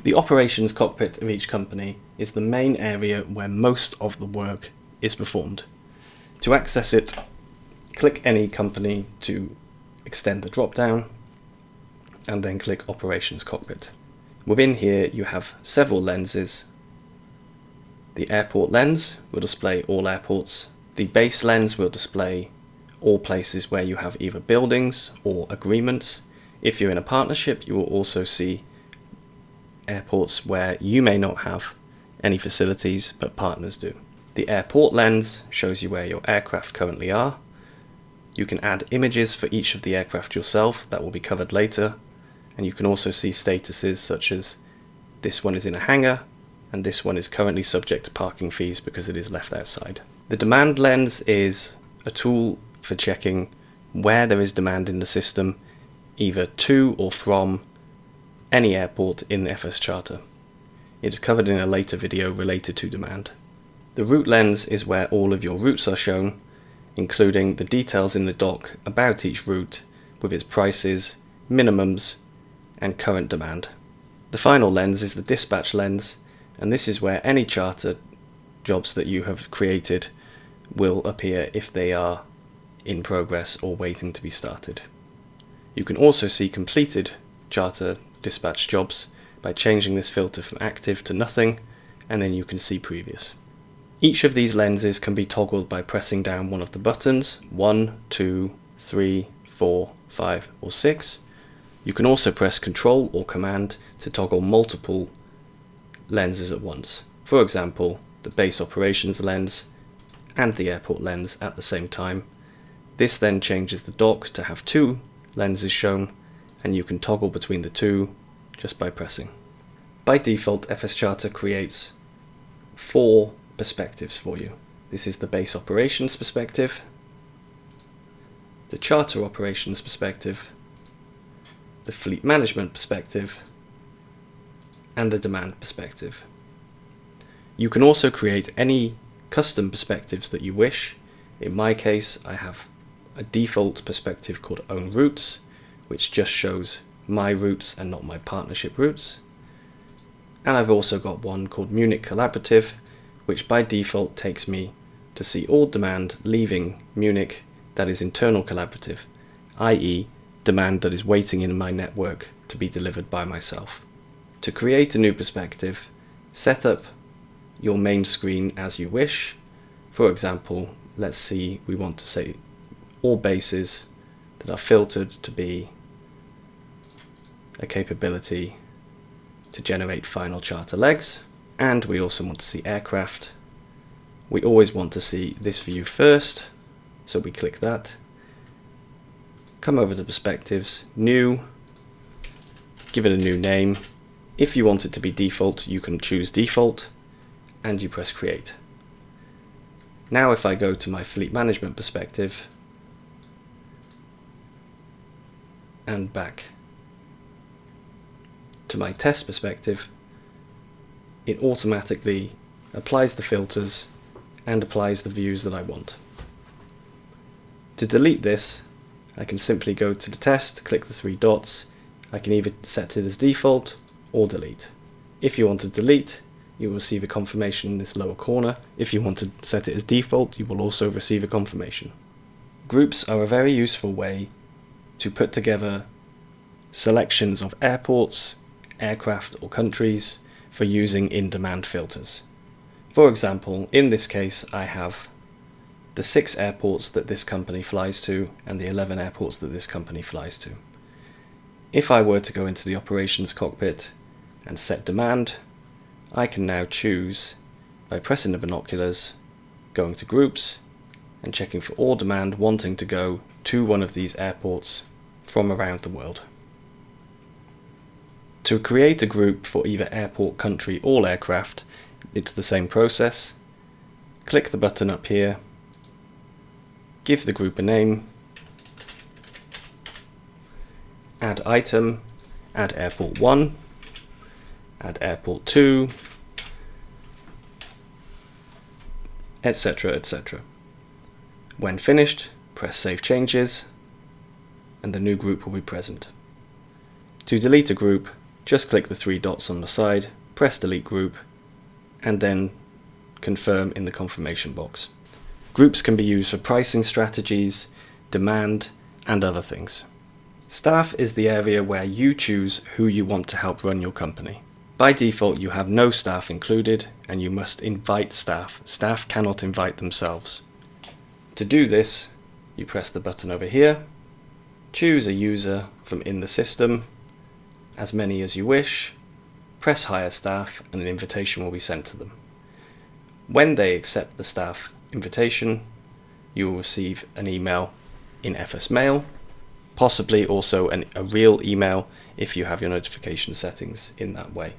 The operations cockpit of each company is the main area where most of the work is performed. To access it, click any company to extend the drop-down, and then click Operations Cockpit. Within here you have several lenses. The airport lens will display all airports. The base lens will display all places where you have either buildings or agreements. If you're in a partnership, you will also see airports where you may not have any facilities but partners do. The airport lens shows you where your aircraft currently are. You can add images for each of the aircraft yourself, that will be covered later, and you can also see statuses such as this one is in a hangar and this one is currently subject to parking fees because it is left outside. The demand lens is a tool for checking where there is demand in the system, either to or from any airport in the FSCharter. It is covered in a later video related to demand. The route lens is where all of your routes are shown, including the details in the doc about each route with its prices, minimums, and current demand. The final lens is the dispatch lens, and this is where any charter jobs that you have created will appear if they are in progress or waiting to be started. You can also see completed charter dispatch jobs by changing this filter from active to nothing, and then you can see previous. Each of these lenses can be toggled by pressing down one of the buttons, 1, 2, 3, 4, 5 or 6. You can also press Control or Command to toggle multiple lenses at once. For example, the base operations lens and the airport lens at the same time. This then changes the dock to have two lenses shown, and you can toggle between the two just by pressing. By default, FSCharter creates 4 perspectives for you. This is the base operations perspective, the charter operations perspective, the fleet management perspective, and the demand perspective. You can also create any custom perspectives that you wish. In my case, I have a default perspective called Own Routes, which just shows my routes and not my partnership routes. And I've also got one called Munich Collaborative, which by default takes me to see all demand leaving Munich that is internal collaborative, i.e. demand that is waiting in my network to be delivered by myself. To create a new perspective, set up your main screen as you wish. For example, let's see, we want to say all bases that are filtered to be a capability to generate final charter legs, and we also want to see aircraft. We always want to see this view first, so we click that. Come over to perspectives, new, give it a new name. If you want it to be default, you can choose default and you press create. Now if I go to my fleet management perspective and back to my test perspective, it automatically applies the filters and applies the views that I want. To delete this, I can simply go to the test, click the 3 dots. I can either set it as default or delete. If you want to delete, you will receive a confirmation in this lower corner. If you want to set it as default, you will also receive a confirmation. Groups are a very useful way to put together selections of airports, aircraft or countries for using in-demand filters. For example, in this case I have the 6 airports that this company flies to and the 11 airports that this company flies to. If I were to go into the operations cockpit and set demand, I can now choose by pressing the binoculars, going to groups and checking for all demand wanting to go to one of these airports from around the world. To create a group for either airport, country or aircraft, it's the same process. Click the button up here, give the group a name, add item, add airport 1, add airport 2, etc, etc. When finished, press Save Changes and the new group will be present. To delete a group, just click the three dots on the side, press delete group, and then confirm in the confirmation box. Groups can be used for pricing strategies, demand, and other things. Staff is the area where you choose who you want to help run your company. By default, you have no staff included, and you must invite staff. Staff cannot invite themselves. To do this, you press the button over here, choose a user from in the system, as many as you wish, press hire staff, and an invitation will be sent to them. When they accept the staff invitation, you will receive an email in FS Mail, possibly also a real email if you have your notification settings in that way.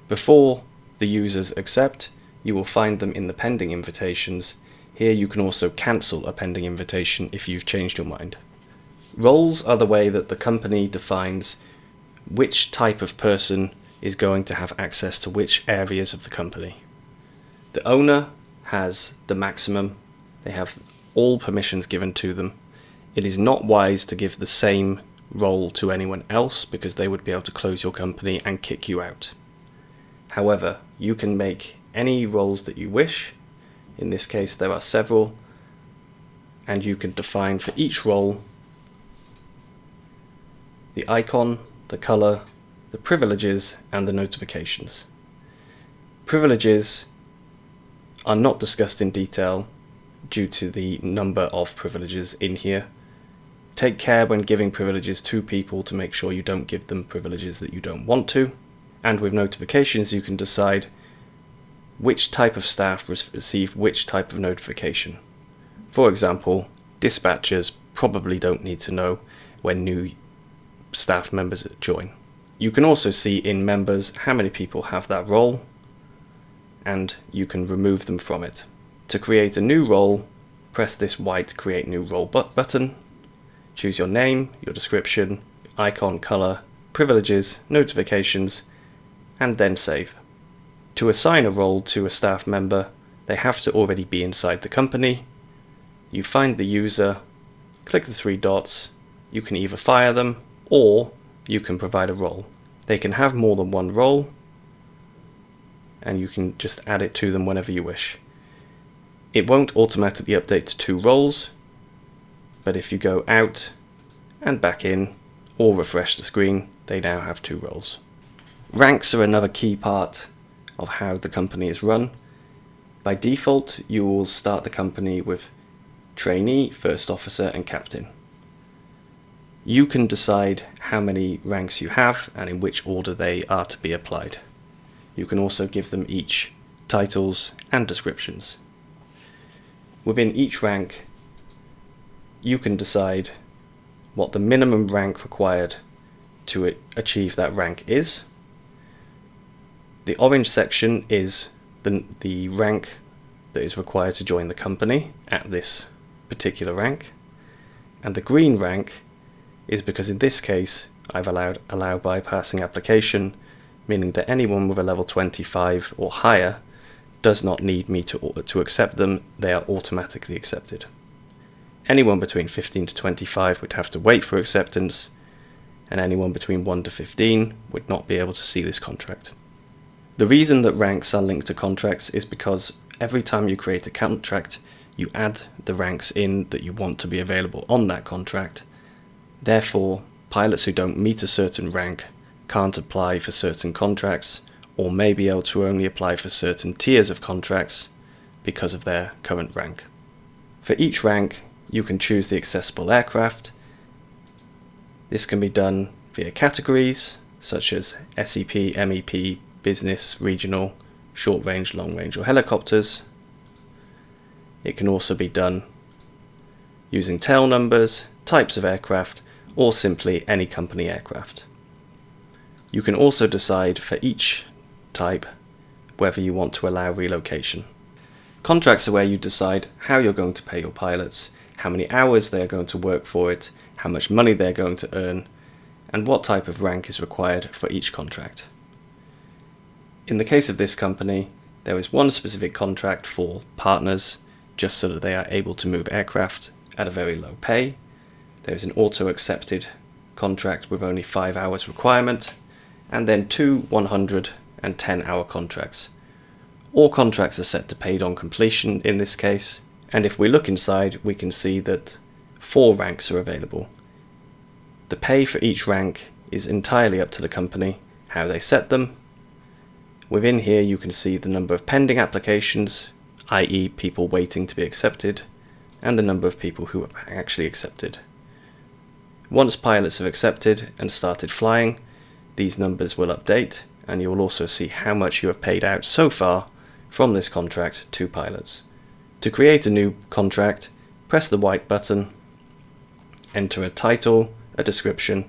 Before the users accept, you will find them in the pending invitations. Here you can also cancel a pending invitation if you've changed your mind. Roles are the way that the company defines which type of person is going to have access to which areas of the company. The owner has the maximum. They have all permissions given to them. It is not wise to give the same role to anyone else because they would be able to close your company and kick you out. However, you can make any roles that you wish. In this case, there are several, and you can define for each role the icon, the color, the privileges, and the notifications. Privileges are not discussed in detail due to the number of privileges in here. Take care when giving privileges to people to make sure you don't give them privileges that you don't want to. And with notifications, you can decide which type of staff receive which type of notification. For example, dispatchers probably don't need to know when new staff members join. You can also see in members how many people have that role, and you can remove them from it. To create a new role, press this white Create New Role button, choose your name, your description, icon, color, privileges, notifications, and then save. To assign a role to a staff member, they have to already be inside the company. You find the user, click the three dots, you can either fire them or you can provide a role. They can have more than one role, and you can just add it to them whenever you wish. It won't automatically update to 2 roles, but if you go out and back in or refresh the screen, they now have 2 roles. Ranks are another key part of how the company is run. By default, you will start the company with trainee, first officer, and captain. You can decide how many ranks you have and in which order they are to be applied. You can also give them each titles and descriptions. Within each rank, you can decide what the minimum rank required to achieve that rank is. The orange section is the rank that is required to join the company at this particular rank, and the green rank is because in this case I've allowed allow bypassing application, meaning that anyone with a level 25 or higher does not need me to accept them. They are automatically accepted. Anyone between 15 to 25 would have to wait for acceptance, and anyone between 1 to 15 would not be able to see this contract. The reason that ranks are linked to contracts is because every time you create a contract, you add the ranks in that you want to be available on that contract. Therefore, pilots who don't meet a certain rank can't apply for certain contracts, or may be able to only apply for certain tiers of contracts because of their current rank. For each rank, you can choose the accessible aircraft. This can be done via categories such as SEP, MEP, business, regional, short range, long range, or helicopters. It can also be done using tail numbers, types of aircraft, or simply any company aircraft. You can also decide for each type whether you want to allow relocation. Contracts are where you decide how you're going to pay your pilots, how many hours they are going to work for it, how much money they're going to earn, and what type of rank is required for each contract. In the case of this company, there is one specific contract for partners, just so that they are able to move aircraft at a very low pay. There is an auto-accepted contract with only 5 hours requirement, and then 2 100 and 10-hour contracts. All contracts are set to paid on completion in this case, and if we look inside we can see that 4 ranks are available. The pay for each rank is entirely up to the company, how they set them. Within here you can see the number of pending applications, i.e. people waiting to be accepted, and the number of people who have actually accepted. Once pilots have accepted and started flying, these numbers will update, and you will also see how much you have paid out so far from this contract to pilots. To create a new contract, press the white button, enter a title, a description,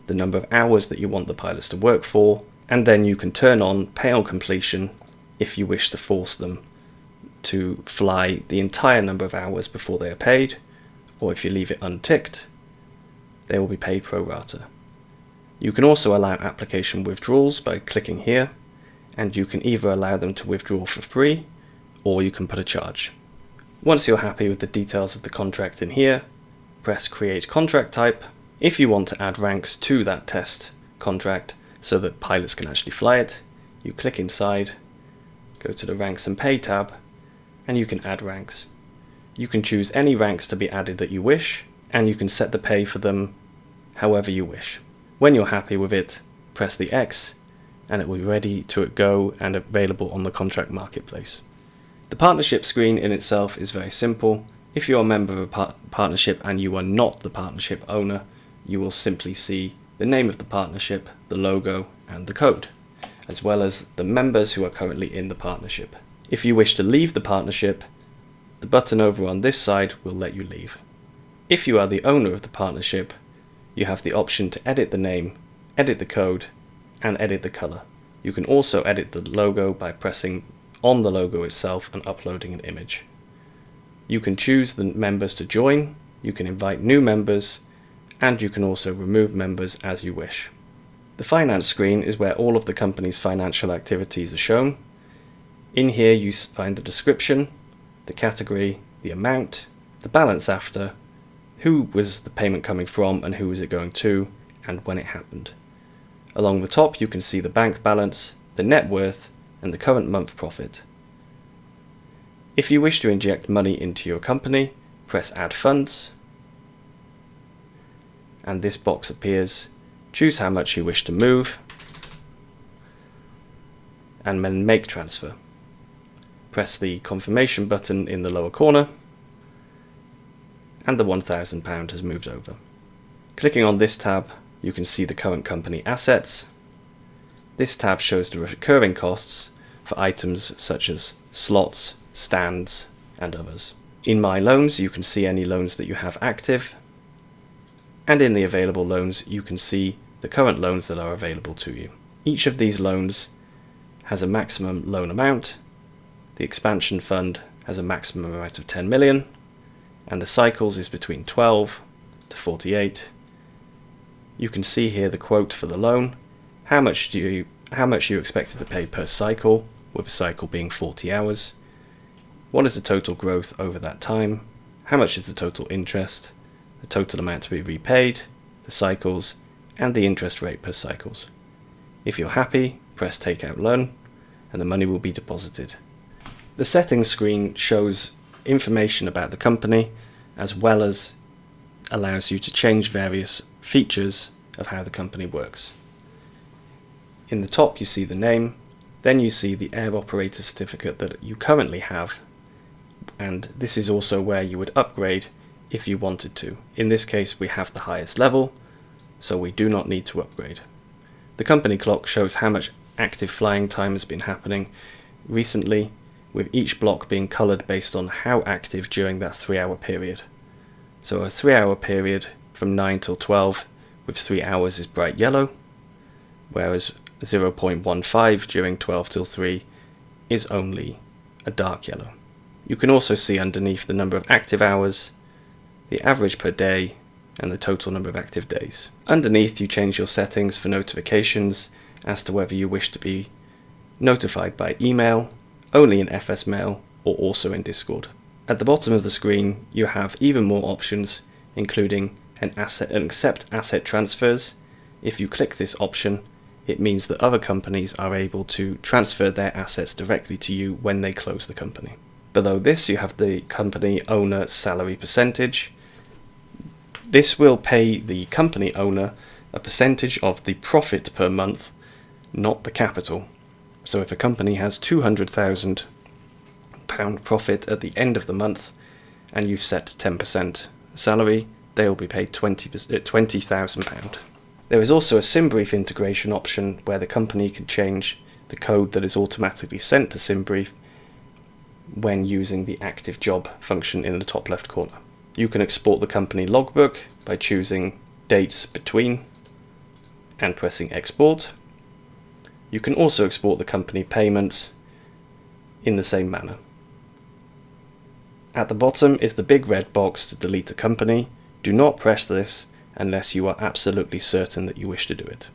the number of hours that you want the pilots to work for, and then you can turn on pay on completion if you wish to force them to fly the entire number of hours before they are paid, or if you leave it unticked, they will be paid pro rata. You can also allow application withdrawals by clicking here, and you can either allow them to withdraw for free, or you can put a charge. Once you're happy with the details of the contract in here, press Create Contract Type. If you want to add ranks to that test contract so that pilots can actually fly it, you click inside, go to the Ranks and Pay tab, and you can add ranks. You can choose any ranks to be added that you wish, and you can set the pay for them however you wish. When you're happy with it, press the X, and it will be ready to go and available on the contract marketplace. The partnership screen in itself is very simple. If you're a member of a partnership and you are not the partnership owner, you will simply see the name of the partnership, the logo, and the code, as well as the members who are currently in the partnership. If you wish to leave the partnership, the button over on this side will let you leave. If you are the owner of the partnership, you have the option to edit the name, edit the code, and edit the color. You can also edit the logo by pressing on the logo itself and uploading an image. You can choose the members to join, you can invite new members, and you can also remove members as you wish. The finance screen is where all of the company's financial activities are shown. In here you find the description, the category, the amount, the balance after, who was the payment coming from and who was it going to, and when it happened. Along the top you can see the bank balance, the net worth, and the current month profit. If you wish to inject money into your company, press Add Funds, and this box appears. Choose how much you wish to move, and then Make Transfer. Press the confirmation button in the lower corner, and the £1,000 has moved over. Clicking on this tab, you can see the current company assets. This tab shows the recurring costs for items such as slots, stands, and others. In My Loans, you can see any loans that you have active, and in the available loans, you can see the current loans that are available to you. Each of these loans has a maximum loan amount. The expansion fund has a maximum amount of 10 million, and the cycles is between 12 to 48. You can see here the quote for the loan, how much you expected to pay per cycle, with a cycle being 40 hours. What is the total growth over that time? How much is the total interest? The total amount to be repaid, the cycles, and the interest rate per cycles. If you're happy, press Take Out Loan, and the money will be deposited. The settings screen shows information about the company, as well as allows you to change various features of how the company works. In the top you see the name, then you see the air operator certificate that you currently have, and this is also where you would upgrade if you wanted to. In this case we have the highest level, so we do not need to upgrade. The company clock shows how much active flying time has been happening recently, with each block being coloured based on how active during that 3-hour period. So a 3-hour period from 9 till 12 with 3 hours is bright yellow, whereas 0.15 during 12 till 3 is only a dark yellow. You can also see underneath the number of active hours, the average per day, and the total number of active days. Underneath you change your settings for notifications as to whether you wish to be notified by email, only in FS Mail, or also in Discord. At the bottom of the screen you have even more options, including an accept asset transfers. If you click this option, it means that other companies are able to transfer their assets directly to you when they close the company. Below this you have the company owner salary percentage. This will pay the company owner a percentage of the profit per month, not the capital. So if a company has £200,000 profit at the end of the month and you've set 10% salary, they will be paid £20,000. There is also a SimBrief integration option where the company can change the code that is automatically sent to SimBrief when using the active job function in the top left corner. You can export the company logbook by choosing dates between and pressing export. You can also export the company payments in the same manner. At the bottom is the big red box to delete a company. Do not press this unless you are absolutely certain that you wish to do it.